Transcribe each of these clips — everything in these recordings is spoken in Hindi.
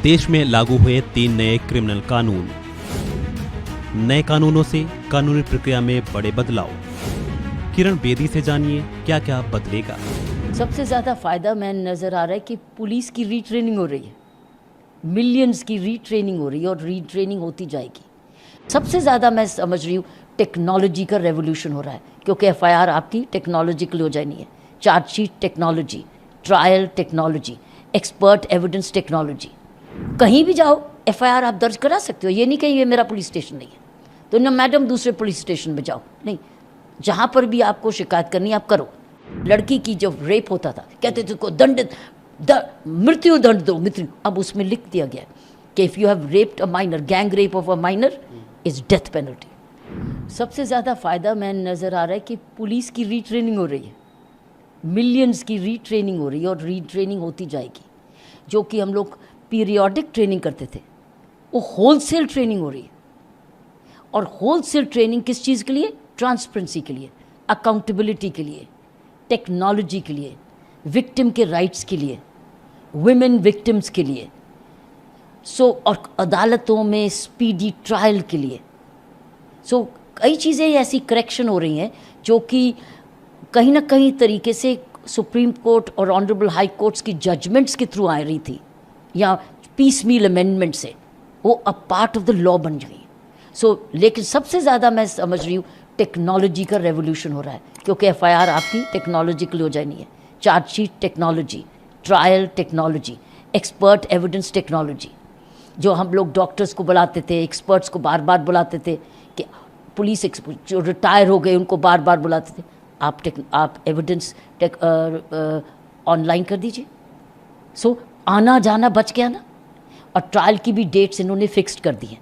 देश में लागू हुए 3 नए क्रिमिनल कानून। नए कानूनों से कानूनी प्रक्रिया में बड़े बदलाव। किरण बेदी से जानिए क्या क्या बदलेगा। सबसे ज़्यादा फ़ायदा मैं नज़र आ रहा है कि पुलिस की रीट्रेनिंग हो रही है, मिलियंस की रीट्रेनिंग हो रही है और रीट्रेनिंग होती जाएगी। सबसे ज़्यादा मैं समझ रही हूँ टेक्नोलॉजी का रेवोल्यूशन हो रहा है, क्योंकि एफआईआर आपकी टेक्नोलॉजिकल हो जानी है। Chargesheet technology, trial technology, expert evidence technology. कहीं भी जाओ एफआईआर आप दर्ज करा सकते हो। ये नहीं कि ये मेरा पुलिस स्टेशन नहीं है तो ना मैडम दूसरे पुलिस स्टेशन में जाओ, नहीं, जहाँ पर भी आपको शिकायत करनी आप करो। लड़की की जब रेप होता था कहते थे को मृत्यु दंड दो, मृत्यु। अब उसमें लिख दिया गया कि if you have raped a minor, gang rape of a minor is death penalty. सबसे ज़्यादा फ़ायदा मैं नज़र आ रहा है कि पुलिस की रीट्रेनिंग हो रही है, मिलियंस की रीट्रेनिंग हो रही है और रीट्रेनिंग होती जाएगी। जो कि हम लोग पीरियोडिक ट्रेनिंग करते थे, वो होलसेल ट्रेनिंग हो रही है। और होलसेल ट्रेनिंग किस चीज़ के लिए? ट्रांसपेरेंसी के लिए, अकाउंटेबिलिटी के लिए, टेक्नोलॉजी के लिए, विक्टिम के राइट्स के लिए, वुमेन विक्टिम्स के लिए, और अदालतों में स्पीडी ट्रायल के लिए। कई चीज़ें ऐसी करेक्शन हो रही हैं जो कि कहीं ना कहीं तरीके से सुप्रीम कोर्ट और ऑनरेबल हाई कोर्ट्स की जजमेंट्स के थ्रू आ रही थी या पीस मील अमेंडमेंट से, वो अब पार्ट ऑफ द लॉ बन गई। लेकिन सबसे ज़्यादा मैं समझ रही हूँ टेक्नोलॉजी का रेवोल्यूशन हो रहा है, क्योंकि एफआईआर आपकी टेक्नोलॉजिकल हो जानी है। Chargesheet technology, trial technology, expert evidence technology. जो हम लोग डॉक्टर्स को बुलाते थे, एक्सपर्ट्स को बार बार बुलाते थे, कि पुलिस जो रिटायर हो गए उनको बार बार बुलाते थे, आप एविडेंस ऑनलाइन कर दीजिए। आना जाना बच गया ना। और ट्रायल की भी डेट्स इन्होंने फिक्स्ड कर दी हैं।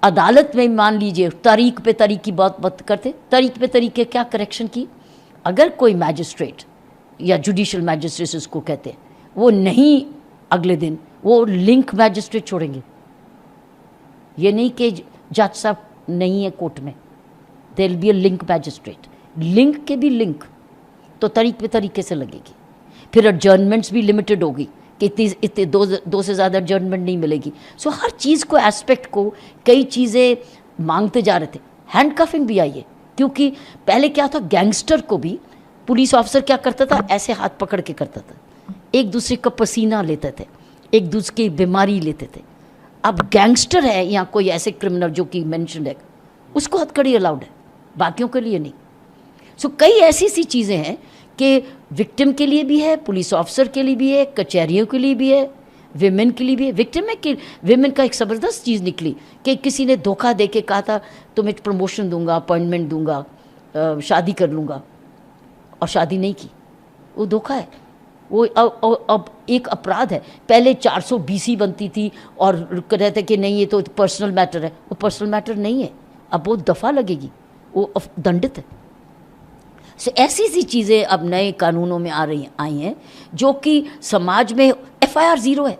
अदालत में मान लीजिए तारीख पे तारीख की बात करते, तारीख पे तारीख के क्या करेक्शन की। अगर कोई मैजिस्ट्रेट या जुडिशल मैजिस्ट्रेट उसको कहते हैं, वो नहीं अगले दिन वो लिंक मैजिस्ट्रेट छोड़ेंगे। ये नहीं कि जज साहब नहीं है कोर्ट में, there will be a link magistrate. Link के भी लिंक तो तारीख पे तरीके से लगेगी। फिर एडजर्नमेंट्स भी लिमिटेड होगी कि इतने दो से ज़्यादा एडजर्नमेंट नहीं मिलेगी। हर चीज़ को, एस्पेक्ट को, कई चीज़ें मांगते जा रहे थे। हैंडकफिंग भी आई है, क्योंकि पहले क्या था, गैंगस्टर को भी पुलिस ऑफिसर क्या करता था, ऐसे हाथ पकड़ के करता था, एक दूसरे का पसीना लेते थे, एक दूसरे की बीमारी लेते थे। अब गैंगस्टर है या कोई ऐसे क्रिमिनल जो कि मेंशन है, उसको हथकड़ी अलाउड है, बाकियों के लिए नहीं। कई ऐसी सी चीज़ें हैं कि विक्टिम के लिए भी है, पुलिस ऑफिसर के लिए भी है, कचहरियों के लिए भी है, विमेन के लिए भी है। विक्टिम में कि विमेन का एक ज़बरदस्त चीज़ निकली कि किसी ने धोखा दे के कहा था तुम्हें प्रमोशन दूंगा, अपॉइंटमेंट दूंगा, शादी कर लूँगा, और शादी नहीं की। वो धोखा है। वो अब एक अपराध है। पहले 400 BC बनती थी और कहते थे कि नहीं ये तो पर्सनल मैटर है। वो पर्सनल मैटर नहीं है, अब वो दफ़ा लगेगी, वो दंडित है। ऐसी सी चीज़ें अब नए कानूनों में आई हैं जो कि समाज में एफआईआर ज़ीरो है।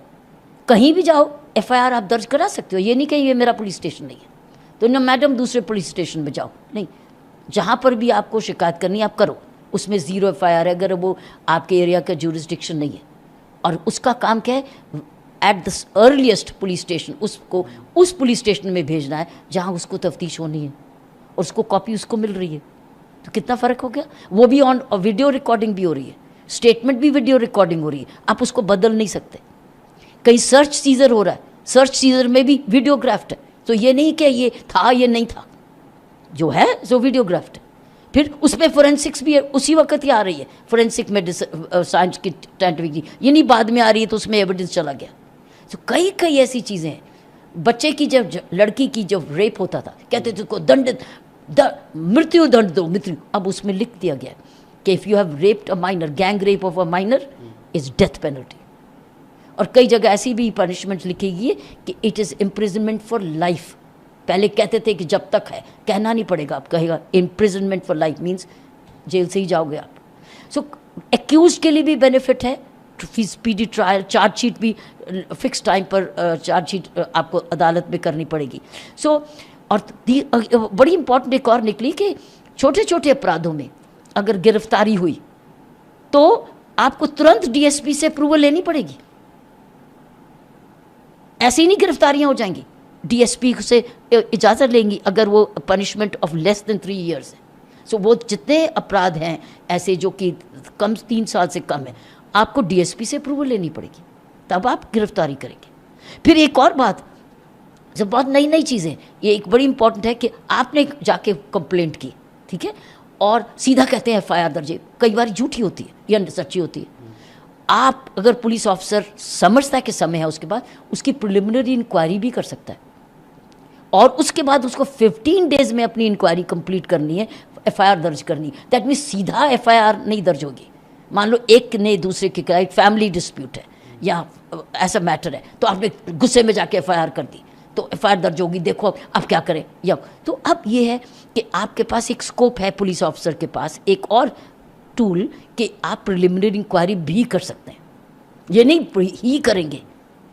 कहीं भी जाओ एफआईआर आप दर्ज करा सकते हो। ये नहीं कि ये मेरा पुलिस स्टेशन नहीं है तो ना मैडम दूसरे पुलिस स्टेशन में जाओ, नहीं, जहाँ पर भी आपको शिकायत करनी आप करो, उसमें ज़ीरो एफआईआर है अगर वो आपके एरिया का ज्यूरिसडिक्शन नहीं है। और उसका काम क्या है, at the earliest police station उसको उस पुलिस स्टेशन में भेजना है जहाँ उसको तफ्तीश होनी है और उसको कॉपी उसको मिल रही है। तो कितना फ़र्क हो गया। वो भी ऑन वीडियो रिकॉर्डिंग भी हो रही है, स्टेटमेंट भी वीडियो रिकॉर्डिंग हो रही है, आप उसको बदल नहीं सकते। कहीं सर्च सीजर हो रहा है, सर्च सीजर में भी वीडियोग्राफ्ड है, तो ये नहीं कि ये था ये नहीं था, जो है जो वीडियोग्राफ्ड है। फिर उसमें फोरेंसिक्स भी है, उसी वक्त ही आ रही है फोरेंसिक में साइंस की साइंटिफिक, ये नहीं बाद में आ रही है तो उसमें एविडेंस चला गया। कई ऐसी चीज़ें हैं। बच्चे की जब लड़की की जब रेप होता था कहते थे को मृत्यु दंड दो, मृत्यु। अब उसमें लिख दिया गया कि if you have raped a minor, gang rape of a minor is death penalty. और कई जगह ऐसी भी पनिशमेंट लिखी गई है कि it is imprisonment for life. पहले कहते थे कि जब तक है, कहना नहीं पड़ेगा, आप कहेगा imprisonment for life means jail से ही जाओगे आप। एक्यूज के लिए भी बेनिफिट है, स्पीडी ट्रायल, चार्जशीट भी फिक्स टाइम पर चार्जशीट आपको अदालत में करनी पड़ेगी। और बड़ी इंपॉर्टेंट एक और निकली कि छोटे छोटे अपराधों में अगर गिरफ्तारी हुई तो आपको तुरंत डीएसपी से अप्रूवल लेनी पड़ेगी। ऐसे ही नहीं गिरफ्तारियां हो जाएंगी, डीएसपी से इजाज़त लेंगी अगर वो punishment of less than 3 years है। सो वो जितने अपराध हैं ऐसे जो कि कम 3 साल से कम है, आपको डीएसपी से अप्रूवल लेनी पड़ेगी, तब आप गिरफ्तारी करेंगे। फिर एक और बात, जब बहुत नई नई चीज़ें, ये एक बड़ी इंपॉर्टेंट है कि आपने जाके कंप्लेंट की, ठीक है, और सीधा कहते हैं एफआईआर दर्ज है, कई बार झूठी होती है या सच्ची होती है। आप अगर पुलिस ऑफिसर समझता है कि समय है, उसके बाद उसकी प्रिलिमिनरी इंक्वायरी भी कर सकता है, और उसके बाद उसको 15 डेज में अपनी इंक्वायरी कंप्लीट करनी है, एफआईआर दर्ज करनी है। दैट मीन्स सीधा एफआईआर नहीं दर्ज होगी। मान लो एक ने दूसरे के खिलाफ फैमिली डिस्प्यूट है या ऐसा मैटर है, तो आपने गुस्से में जाके एफआईआर कर दी, तो एफआईआर दर्ज होगी, देखो अब क्या करें। या तो अब ये है कि आपके पास एक स्कोप है, पुलिस ऑफिसर के पास एक और टूल कि आप प्रिलिमिनरी इंक्वायरी भी कर सकते हैं। ये नहीं ही करेंगे,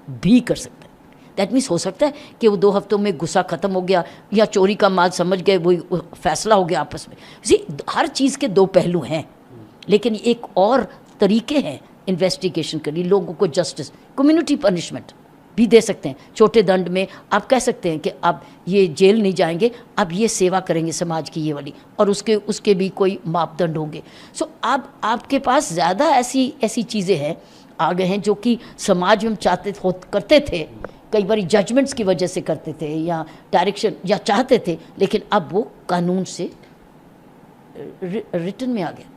भी कर सकते हैं। दैट मीन्स हो सकता है कि वो 2 हफ्तों में गुस्सा ख़त्म हो गया या चोरी का माल समझ गए, वो फैसला हो गया आपस में। हर चीज़ के 2 पहलू हैं, लेकिन एक और तरीके हैं इन्वेस्टिगेशन करनी, लोगों को जस्टिस, कम्युनिटी पनिशमेंट भी दे सकते हैं। छोटे दंड में आप कह सकते हैं कि आप ये जेल नहीं जाएंगे, आप ये सेवा करेंगे समाज की ये वाली, और उसके भी कोई मापदंड होंगे। सो अब आपके पास ज़्यादा ऐसी चीज़ें हैं आ गए हैं जो कि समाज में हम करते थे, कई बार जजमेंट्स की वजह से करते थे या डायरेक्शन या चाहते थे, लेकिन अब वो कानून से रिटन में आ गया।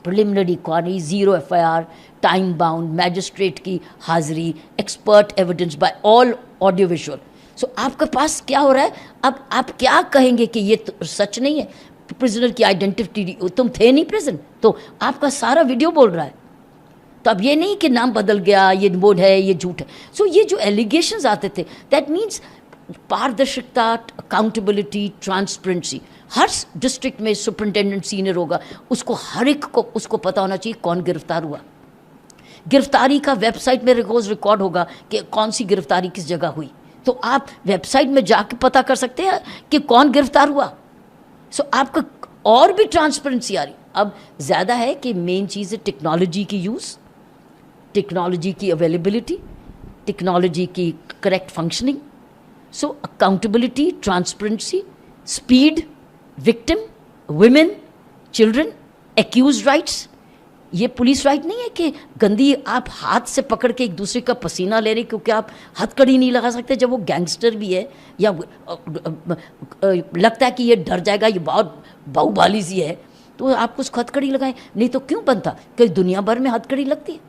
Preliminary inquiry, 0 FIR, time bound, magistrate की हाजिरी, expert evidence by all audio visual. So आपके पास क्या हो रहा है, अब आप क्या कहेंगे कि ये तो सच नहीं है, प्रिजनर की आइडेंटिटी, तुम थे नहीं प्रेजेंट, तो आपका सारा वीडियो बोल रहा है। तो अब ये नहीं कि नाम बदल गया, ये बोर्ड है, ये झूठ है। सो ये जो एलिगेशंस आते थे, दैट मीन्स पारदर्शिता, अकाउंटेबिलिटी, ट्रांसपेरेंसी। हर डिस्ट्रिक्ट में सुपरिटेंडेंट सीनियर होगा, उसको हर एक को उसको पता होना चाहिए कौन गिरफ्तार हुआ। गिरफ्तारी का वेबसाइट में रोज रिकॉर्ड होगा कि कौन सी गिरफ्तारी किस जगह हुई, तो आप वेबसाइट में जाके पता कर सकते हैं कि कौन गिरफ्तार हुआ। सो आपका और भी ट्रांसपेरेंसी आ रही। अब ज़्यादा है कि मेन चीज़ है टेक्नोलॉजी की यूज़, टेक्नोलॉजी की अवेलेबिलिटी, टेक्नोलॉजी की correct functioning. So accountability, transparency, speed, victim, women, children, accused rights. ये पुलिस राइट नहीं है कि गंदी आप हाथ से पकड़ के एक दूसरे का पसीना ले रहे, क्योंकि आप हथकड़ी नहीं लगा सकते जब वो गैंगस्टर भी है, या लगता है कि ये डर जाएगा, ये बहुत बाहुबली सी है, तो आप उसको हथकड़ी लगाएं। नहीं तो क्यों बनता, कई दुनिया भर में हथकड़ी लगती है।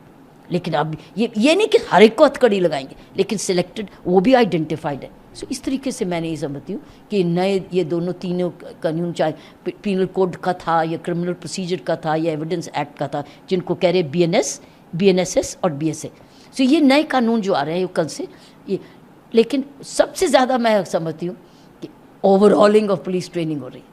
लेकिन अब ये नहीं कि हर एक को हथकड़ी लगाएंगे, लेकिन सिलेक्टेड, वो भी आइडेंटिफाइड है। सो इस तरीके से मैंने ये समझती हूँ कि नए ये तीनों कानून, चाहे पीनल कोड का था या क्रिमिनल प्रोसीजर का था या एविडेंस एक्ट का था, जिनको कह रहे BNS, BNSS और BSA। सो ये नए कानून जो आ रहे हैं कल से ये, लेकिन सबसे ज़्यादा मैं समझती हूँ कि ओवरऑलिंग ऑफ पुलिस ट्रेनिंग हो रही है।